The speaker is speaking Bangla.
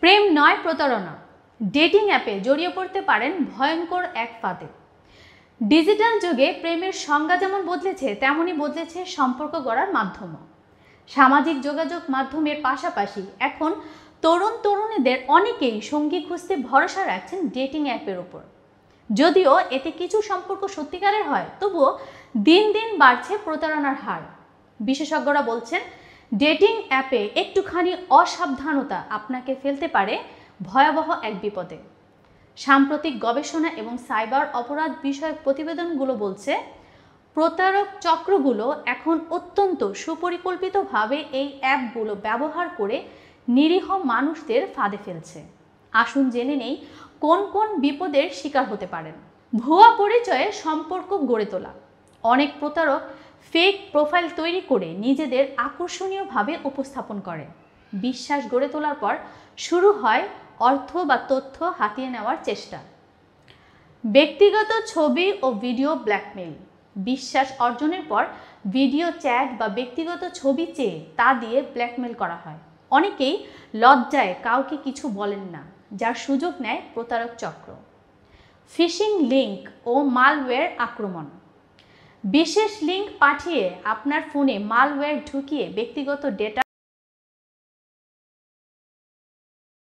প্রেম নয় প্রতারণা। ডেটিং অ্যাপে জড়িয়ে পড়তে পারেন ভয়ঙ্কর এক ফাঁদে। ডিজিটাল যুগে প্রেমের সংজ্ঞা যেমন বদলেছে, তেমনই বদলেছে সম্পর্ক গড়ার মাধ্যমও। সামাজিক যোগাযোগ মাধ্যমের পাশাপাশি এখন তরুণ তরুণীদের অনেকেই সঙ্গী খুঁজতে ভরসা রাখছেন ডেটিং অ্যাপের ওপর। যদিও এতে কিছু সম্পর্ক সত্যিকারের হয়, তবুও দিন দিন বাড়ছে প্রতারণার হার। বিশেষজ্ঞরা বলছেন, ডেটিং অ্যাপে একটুখানি অসাবধানতা আপনাকে ফেলতে পারে ভয়াবহ এক বিপদে। সাম্প্রতিক গবেষণা এবং সাইবার অপরাধ বিষয়ক প্রতিবেদনগুলো বলছে, প্রতারক চক্রগুলো এখন অত্যন্ত সুপরিকল্পিতভাবে এই অ্যাপগুলো ব্যবহার করে নিরীহ মানুষদের ফাঁদে ফেলছে। আসুন জেনে নেই কোন কোন বিপদের শিকার হতে পারেন। ভুয়া পরিচয়ে সম্পর্ক গড়ে তোলা। অনেক প্রতারক ফেক প্রোফাইল তৈরি করে নিজেদের আকর্ষণীয়ভাবে উপস্থাপন করে। বিশ্বাস গড়ে তোলার পর শুরু হয় অর্থ বা তথ্য হাতিয়ে নেওয়ার চেষ্টা। ব্যক্তিগত ছবি ও ভিডিও ব্ল্যাকমেইল। বিশ্বাস অর্জনের পর ভিডিও চ্যাট বা ব্যক্তিগত ছবি চেয়ে তা দিয়ে ব্ল্যাকমেইল করা হয়। অনেকেই লজ্জায় কাউকে কিছু বলেন না, যার সুযোগ নেয় প্রতারক চক্র। ফিশিং লিঙ্ক ও মালওয়্যার আক্রমণ। বিশেষ লিঙ্ক পাঠিয়ে আপনার ফোনে মালওয়্যার ঢুকিয়ে ব্যক্তিগত ডেটা